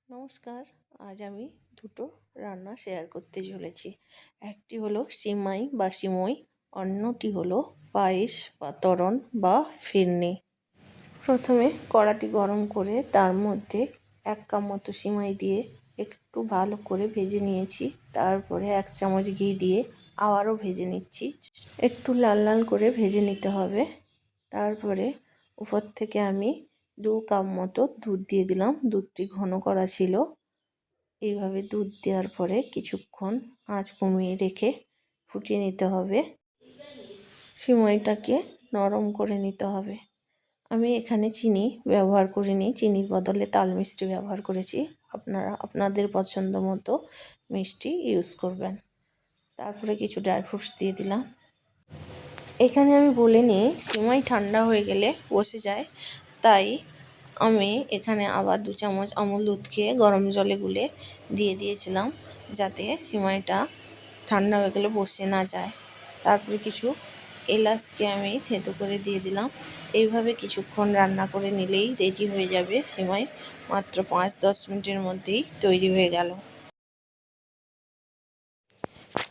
নমস্কার। আজ আমি দুটো রান্না শেয়ার করতে চলেছি। একটি হলো সিমাই বা সিমই, অন্যটি হলো পায়েস বা ত্বরণ বা ফিরনি। প্রথমে কড়াটি গরম করে তার মধ্যে 1 কাপ মতো সিমাই দিয়ে একটু ভালো করে ভেজে নিয়েছি। তারপরে 1 চামচ ঘি দিয়ে আবারও ভেজে নিচ্ছি। একটু লাল লাল করে ভেজে নিতে হবে। তারপরে উপর থেকে আমি 2 কাপ মতো দুধ দিয়ে দিলাম। দুধটি ঘন করা ছিল। এইভাবে দুধ দেওয়ার পরে কিছুক্ষণ আঁচ কমিয়ে রেখে ফুটিয়ে নিতে হবে। সিমাইটাকে নরম করে নিতে হবে। আমি এখানে চিনি ব্যবহার করিনি, চিনির বদলে তাল মিষ্টি ব্যবহার করেছি। আপনারা আপনাদের পছন্দ মতো মিষ্টি ইউজ করবেন। তারপরে কিছু ড্রাই ফ্রুটস দিয়ে দিলাম। এখানে আমি বলে নিই, সিমাই ঠান্ডা হয়ে গেলে বসে যায়, তাই আমি এখানে আবার 2 চামচ আমুল দুধকে গরম জলে গুলে দিয়ে দিয়েছিলাম, যাতে সিমাইটা ঠান্ডা হয়ে গেলে বসে না যায়। তারপরে কিছু এলাচকে আমি থেঁতো করে দিয়ে দিলাম। এইভাবে কিছুক্ষণ রান্না করে নিলেই রেডি হয়ে যাবে সিমাই। মাত্র 5-10 মিনিটের মধ্যেই তৈরি হয়ে গেল।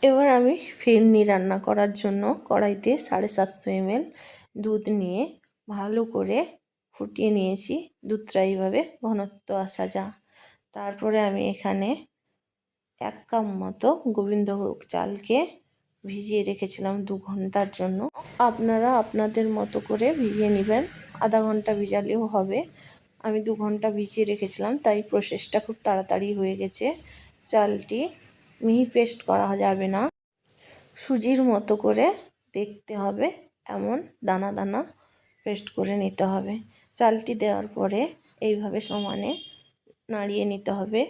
এবার আমি ফিরনি রান্না করার জন্য কড়াইতে 750 ml দুধ নিয়ে ভালো করে ফুটিয়ে নিয়েছি। দুধটা এইভাবে ঘনত্ব আসা যা। তারপরে আমি এখানে 1 কাপ মতো গোবিন্দভোগ চালকে ভিজিয়ে রেখেছিলাম 2 ঘন্টার জন্য। আপনারা আপনাদের মতো করে ভিজিয়ে নেবেন, আধা ঘন্টা ভিজালেও হবে। আমি 2 ঘন্টা ভিজিয়ে রেখেছিলাম, তাই প্রসেসটা খুব তাড়াতাড়ি হয়ে গেছে। চালটি মিহি পেস্ট করা যাবে না, সুজির মতো করে দেখতে হবে, এমন দানা দানা পেস্ট করে নিতে হবে। চালটি দেওয়ার পরে এইভাবে সমানে নাড়িয়ে নিতে হবে,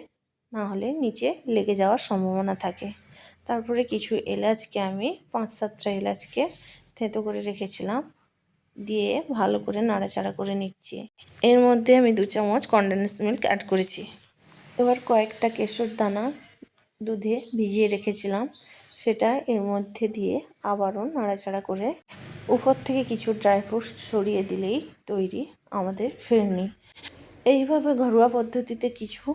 না হলে নিচে লেগে যাওয়ার সম্ভাবনা থাকে। তারপরে কিছু এলাচকে আমি 5-7টা এলাচকে থেঁতো করে রেখেছিলাম, দিয়ে ভালো করে নাড়াচাড়া করে নিচ্ছি। এর মধ্যে আমি 2 চামচ কনডেন্স মিল্ক অ্যাড করেছি। এবার কয়েকটা কেশর দানা দুধে ভিজিয়ে রেখেছিলাম, সেটা এর মধ্যে দিয়ে আবারও নাড়াচাড়া করে উপর থেকে কিছু ড্রাই ফ্রুটস ছড়িয়ে দিলেই তৈরি আমাদের ফিরনি। এইভাবে ঘরোয়া পদ্ধতিতে কিছু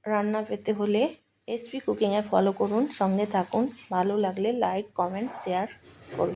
রান্না পেতে হলে এসপি কুকিংয়ে ফলো করুন, সঙ্গে থাকুন। ভালো লাগলে লাইক, কমেন্ট, শেয়ার করুন।